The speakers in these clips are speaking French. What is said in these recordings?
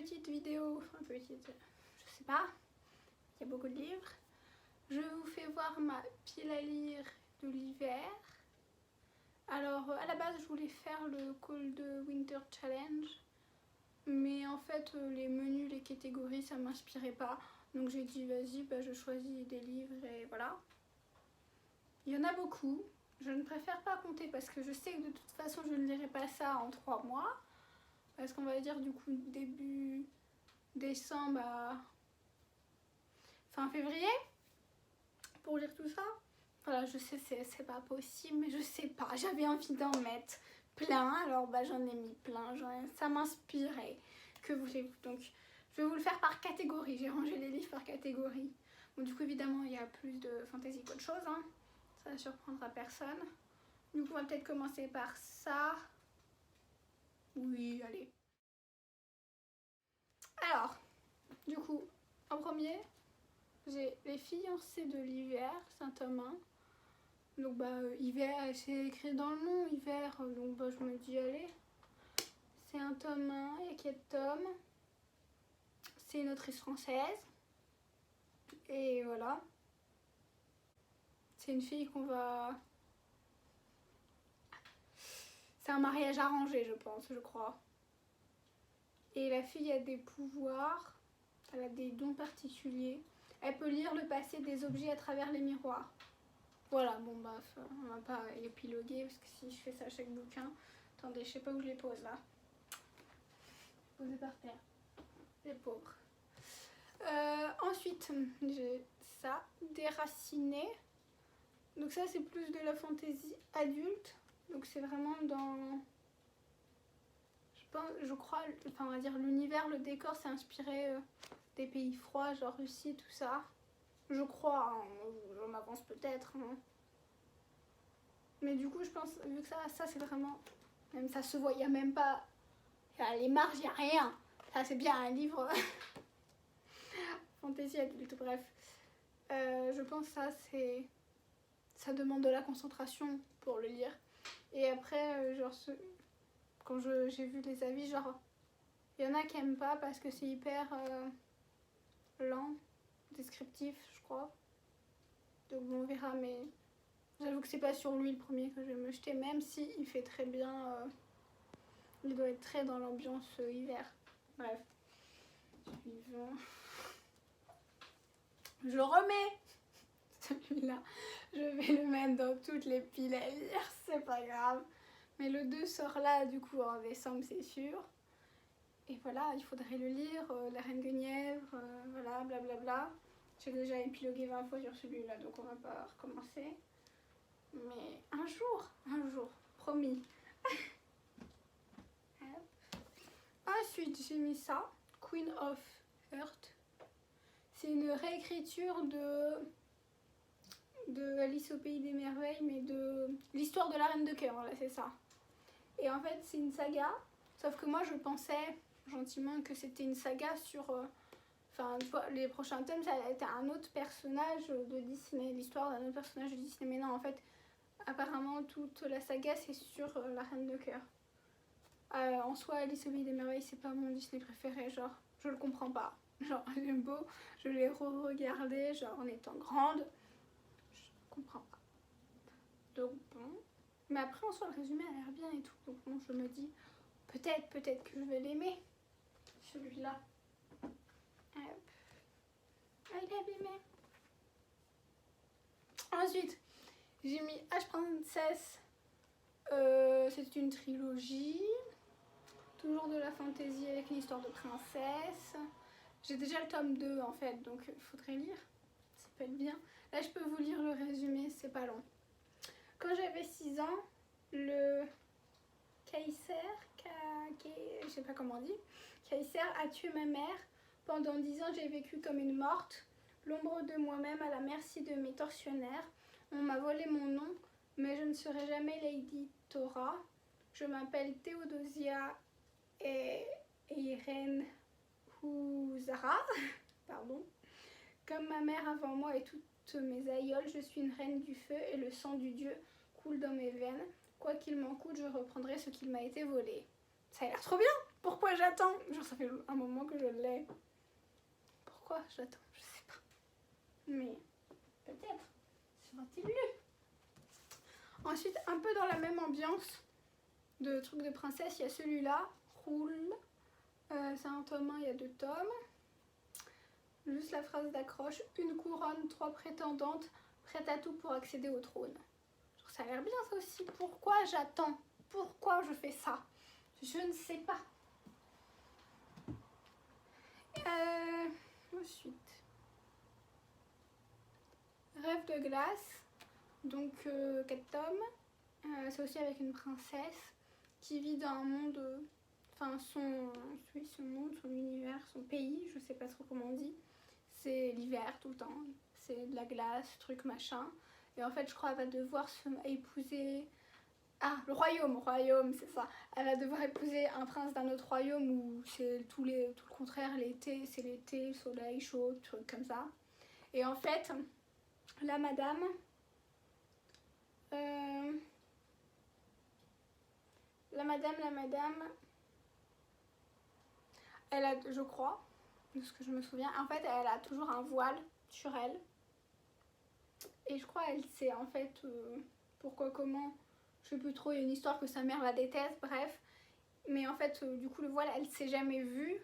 petite vidéo, enfin petite, je sais pas, il y a beaucoup de livres. Je vous fais voir ma pile à lire de l'hiver. Alors à la base je voulais faire le Cold Winter Challenge, mais en fait les menus, les catégories ça m'inspirait pas. Donc j'ai dit vas-y, bah, je choisis des livres et voilà. Il y en a beaucoup. Je ne préfère pas compter parce que je sais que de toute façon je ne lirai pas ça en 3 mois. Parce qu'on va dire du coup début décembre à fin février pour lire tout ça. Voilà, je sais c'est pas possible, mais je sais pas. J'avais envie d'en mettre plein, alors bah, j'en ai mis plein. Ça m'inspirait. Que voulez-vous? Donc je vais vous le faire par catégorie. J'ai rangé les livres par catégorie. Bon, du coup évidemment il y a plus de fantasy qu'autre chose, hein. Ça ne surprendra personne. Du coup on va peut-être commencer par ça. Oui, allez. Alors, du coup, en premier, j'ai Les fiancés de l'hiver, c'est un tome 1. Donc bah hiver, c'est écrit dans le nom, hiver, donc bah je me dis allez. C'est un tome 1, il y a 4 tomes. C'est une autrice française. Et voilà. C'est une fille qu'on va... C'est un mariage arrangé, je pense, je crois. Et la fille a des pouvoirs, elle a des dons particuliers. Elle peut lire le passé des objets à travers les miroirs. Voilà, bon bah, on va pas épiloguer parce que si je fais ça à chaque bouquin... Attendez, je sais pas où je les pose là. Posées par terre. Les pauvres. Ensuite, j'ai ça, Déraciné. Donc ça, c'est plus de la fantaisie adulte. Donc c'est vraiment dans... Je crois, enfin on va dire l'univers, le décor, c'est inspiré des pays froids, genre Russie, tout ça. Je crois, hein, j'en avance peut-être. Hein. Mais du coup, je pense, vu que ça c'est vraiment... Même ça se voit, il n'y a même pas... Les marges, il n'y a rien. Ça, c'est bien un livre fantaisie adulte, bref. Je pense que ça, c'est... Ça demande de la concentration pour le lire. Et après, genre, quand j'ai vu les avis, genre... Il y en a qui n'aiment pas parce que c'est hyper lent, descriptif, je crois. Donc on verra, mais... J'avoue que c'est pas sur lui le premier que je vais me jeter, même si il fait très bien... Il doit être très dans l'ambiance hiver. Bref. Suivant. Je le remets. Celui-là, je vais le mettre dans toutes les piles à lire, c'est pas grave. Mais le 2 sort là, du coup, en décembre, c'est sûr. Et voilà, il faudrait le lire. La Reine Guenièvre, voilà, blablabla. J'ai déjà épilogué 20 fois sur celui-là, donc on va pas recommencer. Mais un jour, promis. Ensuite, j'ai mis ça, Queen of Heart. C'est une réécriture de Alice au Pays des Merveilles, mais de l'histoire de la Reine de Cœur, voilà, c'est ça. Et en fait, c'est une saga, sauf que moi, je pensais gentiment que c'était une saga sur... Enfin, les prochains tomes, ça allait être un autre personnage de Disney, l'histoire d'un autre personnage de Disney. Mais non, en fait, apparemment, toute la saga, c'est sur la Reine de Cœur. En soi, Alice au Pays des Merveilles, c'est pas mon Disney préféré, genre, je le comprends pas. Genre, j'aime beau, je l'ai re-regardé, genre, en étant grande, je comprends pas. Donc, bon. Mais après, en soi, le résumé a l'air bien et tout. Donc, bon, je me dis, peut-être que je vais l'aimer, celui-là. Hop. Ah, il est abîmé. Ensuite, j'ai mis H-Princess. C'est une trilogie. Toujours de la fantaisie avec une histoire de princesse. J'ai déjà le tome 2 en fait, donc il faudrait lire. Ça peut être bien. Là, je peux vous lire le résumé, c'est pas long. Quand j'avais 6 ans, le Kaiser, je sais pas comment on dit, Kaiser a tué ma mère. Pendant 10 ans, j'ai vécu comme une morte, l'ombre de moi-même à la merci de mes tortionnaires. On m'a volé mon nom, mais je ne serai jamais Lady Thora. Je m'appelle Théodosia et Irène Huzara, pardon. Comme ma mère avant moi et toutes mes aïeules, je suis une reine du feu et le sang du dieu coule dans mes veines. Quoi qu'il m'en coûte, je reprendrai ce qu'il m'a été volé. Ça a l'air trop bien! Pourquoi j'attends? Genre ça fait un moment que je l'ai. Pourquoi j'attends? Je sais pas. Mais peut-être. Sera-t-il lu? Ensuite, un peu dans la même ambiance de trucs de princesse, il y a celui-là, Roule. C'est un tome 1, il y a 2 tomes. Juste la phrase d'accroche, une couronne, 3 prétendantes, prête à tout pour accéder au trône. Genre, ça a l'air bien ça aussi. Pourquoi j'attends? Pourquoi je fais ça? Je ne sais pas. Ensuite, Rêve de glace, donc 4 tomes. C'est aussi avec une princesse qui vit dans un monde, enfin son monde, son univers, son pays, je sais pas trop comment on dit. C'est l'hiver tout le temps, c'est de la glace, truc machin. Et en fait, je crois qu'elle va devoir épouser... Ah, le royaume, c'est ça. Elle va devoir épouser un prince d'un autre royaume où c'est tout le contraire, l'été, c'est l'été, soleil, chaud, truc comme ça. Et en fait, la madame... La madame, elle a, je crois, de ce que je me souviens, en fait, elle a toujours un voile sur elle. Et je crois elle sait en fait pourquoi, comment, je sais plus trop, il y a une histoire que sa mère la déteste, bref. Mais en fait, du coup, le voile, elle s'est jamais vue.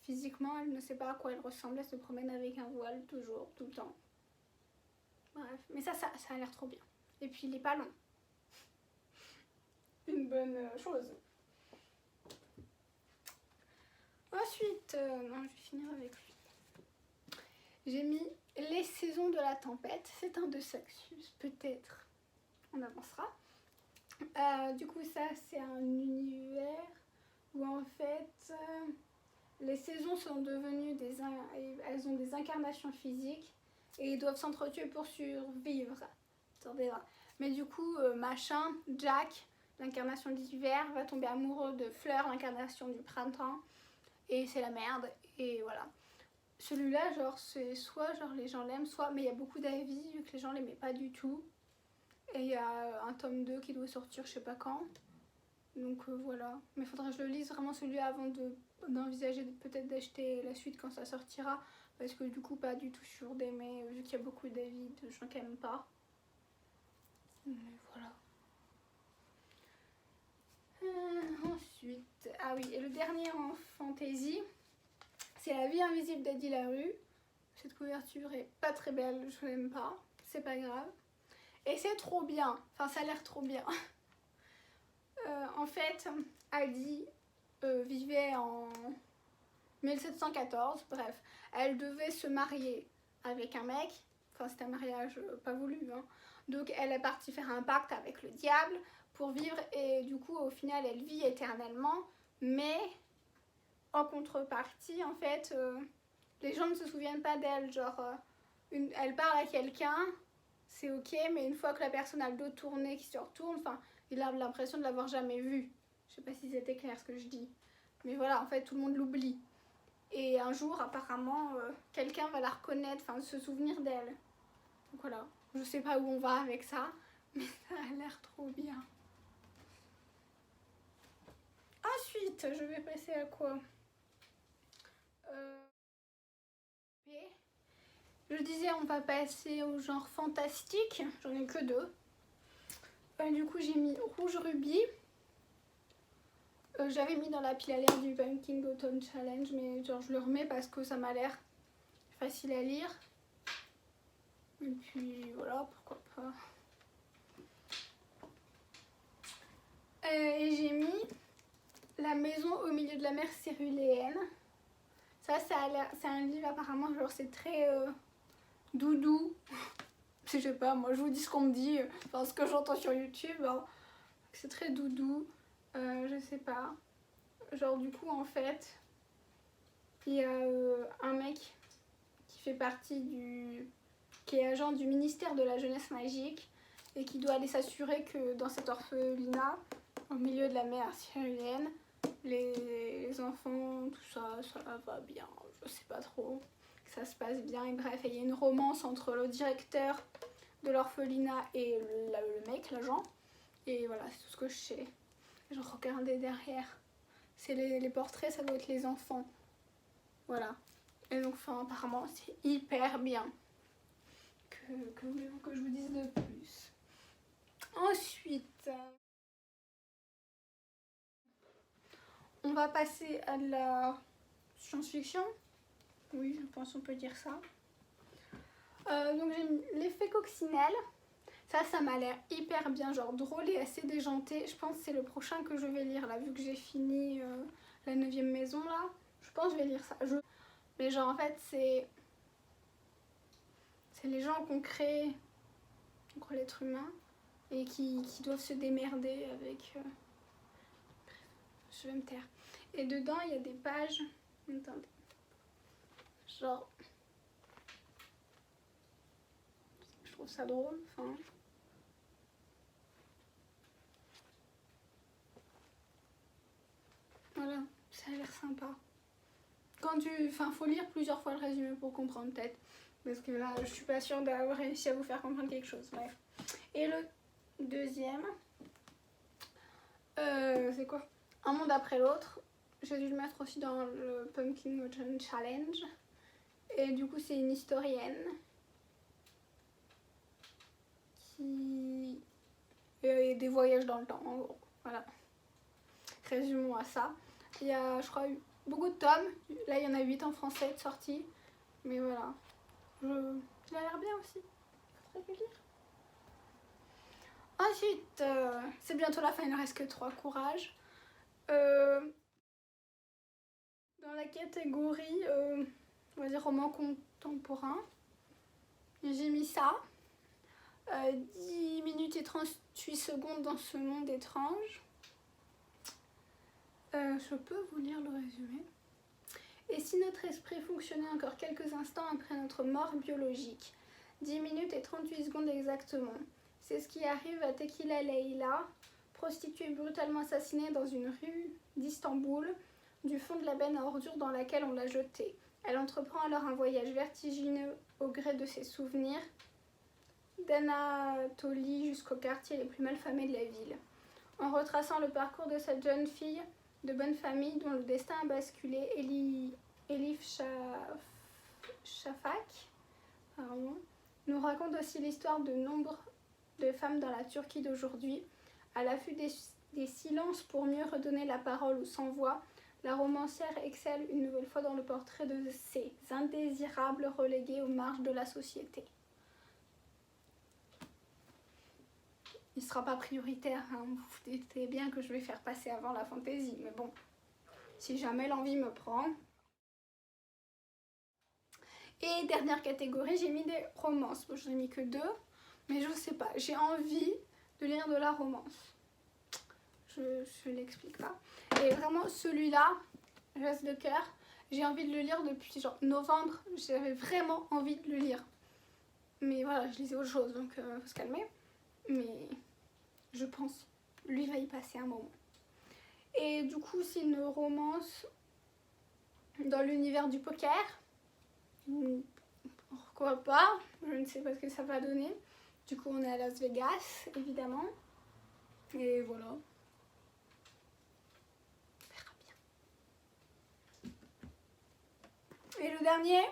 Physiquement, elle ne sait pas à quoi elle ressemble, elle se promène avec un voile toujours, tout le temps. Bref, mais ça a l'air trop bien. Et puis, il est pas long. Une bonne chose. Ensuite, non, je vais finir avec lui. J'ai mis Les saisons de la tempête. C'est un de Saxus, peut-être. On avancera. Du coup, ça, c'est un univers où en fait, les saisons sont devenues elles ont des incarnations physiques et ils doivent s'entretuer pour survivre. Mais du coup, machin, Jack, l'incarnation de l'hiver, va tomber amoureux de Fleur, l'incarnation du printemps. Et c'est la merde, et voilà. Celui-là, genre, c'est soit genre les gens l'aiment, soit... Mais il y a beaucoup d'avis, vu que les gens l'aimaient pas du tout. Et il y a un tome 2 qui doit sortir, je sais pas quand. Donc voilà. Mais il faudrait que je le lise vraiment celui-là avant d'envisager peut-être d'acheter la suite quand ça sortira. Parce que du coup, pas du tout sûr d'aimer, vu qu'il y a beaucoup d'avis de gens qui n'aiment pas. Mais voilà. Ensuite, ah oui, et le dernier en fantasy, c'est La vie invisible d'Eddie Larue. Cette couverture est pas très belle, je l'aime pas, c'est pas grave. Et c'est trop bien, enfin ça a l'air trop bien. En fait, Addie vivait en 1714, bref, elle devait se marier avec un mec, enfin c'était un mariage pas voulu, hein. Donc elle est partie faire un pacte avec le diable pour vivre et du coup au final elle vit éternellement, mais en contrepartie en fait les gens ne se souviennent pas d'elle, genre elle parle à quelqu'un, c'est ok, mais une fois que la personne a le dos tourné, qui se retourne, enfin il a l'impression de l'avoir jamais vue. Je sais pas si c'était clair ce que je dis, mais voilà, en fait tout le monde l'oublie. Et un jour apparemment quelqu'un va la reconnaître, enfin se souvenir d'elle. Donc voilà, je sais pas où on va avec ça, mais ça a l'air trop bien. Ensuite, je vais passer à quoi? Je disais, on va passer au genre fantastique. J'en ai que 2. Du coup, j'ai mis Rouge Rubis. J'avais mis dans la pile à l'air du Pumpkin Autumn Challenge, mais genre je le remets parce que ça m'a l'air facile à lire. Et puis voilà, pourquoi pas. Et j'ai mis La maison au milieu de la mer céruléenne. Ça c'est un livre apparemment, genre c'est très doudou. Je sais pas, moi je vous dis ce qu'on me dit, enfin ce que j'entends sur YouTube. Hein. C'est très doudou, je sais pas. Genre du coup en fait, il y a un mec qui fait partie qui est agent du ministère de la jeunesse magique et qui doit aller s'assurer que dans cet orphelinat, au milieu de la mer céruléenne, les enfants, tout ça, ça va bien, je sais pas trop, que ça se passe bien, et bref, il y a une romance entre le directeur de l'orphelinat et le mec, l'agent, et voilà, c'est tout ce que je sais. Je regardais derrière, c'est les portraits, ça doit être les enfants. Voilà. Et donc, enfin, apparemment, c'est hyper bien. Que voulez-vous que je vous dise de plus? Ensuite, on va passer à de la science-fiction. Oui, je pense qu'on peut dire ça. Donc j'ai l'effet coccinelle. Ça m'a l'air hyper bien, genre drôle et assez déjanté. Je pense que c'est le prochain que je vais lire là, vu que j'ai fini la 9e maison là. Je pense que je vais lire ça. Mais genre en fait c'est les gens qu'on crée contre l'être humain et qui doivent se démerder avec... Je vais me taire. Et dedans il y a des pages... Attendez. Genre... Je trouve ça drôle, enfin... Voilà, ça a l'air sympa. Enfin, faut lire plusieurs fois le résumé pour comprendre peut-être. Parce que là, je suis pas sûre d'avoir réussi à vous faire comprendre quelque chose. Bref. Et le deuxième, c'est quoi? Un monde après l'autre. J'ai dû le mettre aussi dans le Pumpkin Motion Challenge. Et du coup, c'est une historienne qui... Et des voyages dans le temps, en gros. Voilà. Résumons à ça. Il y a, je crois, beaucoup de tomes. Là, il y en a 8 en français de sortie. Mais voilà. Il a l'air bien aussi. Faudrait le lire. Ensuite, c'est bientôt la fin, il ne reste que 3 courages. Dans la catégorie, on va dire roman contemporain, j'ai mis ça. 10 minutes et 38 secondes dans ce monde étrange. Je peux vous lire le résumé. Et si notre esprit fonctionnait encore quelques instants après notre mort biologique? 10 minutes et 38 secondes exactement. C'est ce qui arrive à Tequila Leila, prostituée brutalement assassinée dans une rue d'Istanbul, du fond de la benne à ordures dans laquelle on l'a jetée. Elle entreprend alors un voyage vertigineux au gré de ses souvenirs, d'Anatolie jusqu'aux quartiers les plus malfamés de la ville. En retraçant le parcours de cette jeune fille de bonne famille dont le destin a basculé, Elif Shafak nous raconte aussi l'histoire de nombre de femmes dans la Turquie d'aujourd'hui. À l'affût des silences pour mieux redonner la parole aux sans-voix, la romancière excelle une nouvelle fois dans le portrait de ces indésirables relégués aux marges de la société. Il ne sera pas prioritaire, hein. Vous vous doutez bien que je vais faire passer avant la fantaisie, mais bon, si jamais l'envie me prend. Et dernière catégorie, j'ai mis des romances. Bon, je n'ai mis que 2, mais je sais pas, j'ai envie de lire de la romance. Je l'explique pas. Et vraiment, celui-là, reste de cœur, j'ai envie de le lire depuis genre novembre. J'avais vraiment envie de le lire. Mais voilà, je lisais autre chose, donc faut se calmer. Mais je pense, lui va y passer un moment. Et du coup, c'est une romance dans l'univers du poker. Pourquoi pas? Je ne sais pas ce que ça va donner. Du coup, on est à Las Vegas, évidemment. Et voilà. On verra bien. Et le dernier,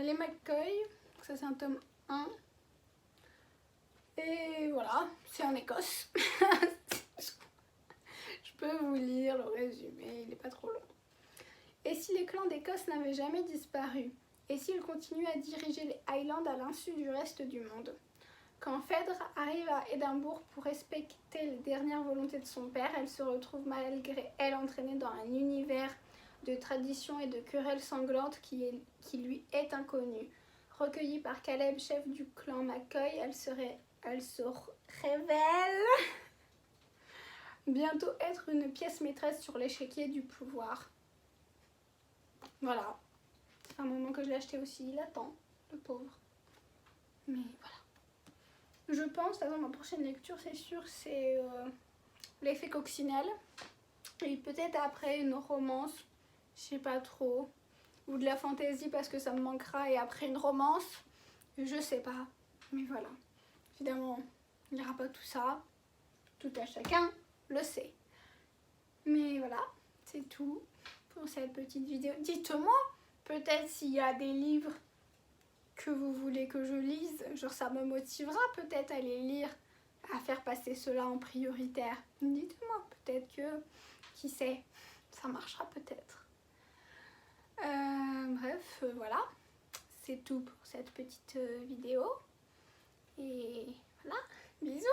les McCoy. Ça, c'est un tome 1. Et voilà, c'est en Écosse. Je peux vous lire le résumé, il n'est pas trop long. Et si les clans d'Écosse n'avaient jamais disparu? Et s'ils continuent à diriger les Highlands à l'insu du reste du monde? Quand Phèdre arrive à Édimbourg pour respecter les dernières volontés de son père, elle se retrouve malgré elle entraînée dans un univers de traditions et de querelles sanglantes qui lui est inconnu. Recueillie par Caleb, chef du clan McCoy, elle se révèle bientôt être une pièce maîtresse sur l'échiquier du pouvoir. Voilà. C'est un moment que je l'ai acheté aussi, il attend, le pauvre. Mais voilà. Je pense, dans ma prochaine lecture, c'est sûr, c'est l'effet coccinelle. Et peut-être après une romance, je sais pas trop. Ou de la fantaisie parce que ça me manquera. Et après une romance, je sais pas. Mais voilà. Évidemment, il n'y aura pas tout ça. Tout à chacun le sait. Mais voilà, c'est tout pour cette petite vidéo. Dites-moi peut-être s'il y a des livres que vous voulez que je lise, genre ça me motivera peut-être à les lire, à faire passer cela en prioritaire. Dites-moi, peut-être que, qui sait, ça marchera peut-être. Bref, voilà, c'est tout pour cette petite vidéo. Et voilà, bisous!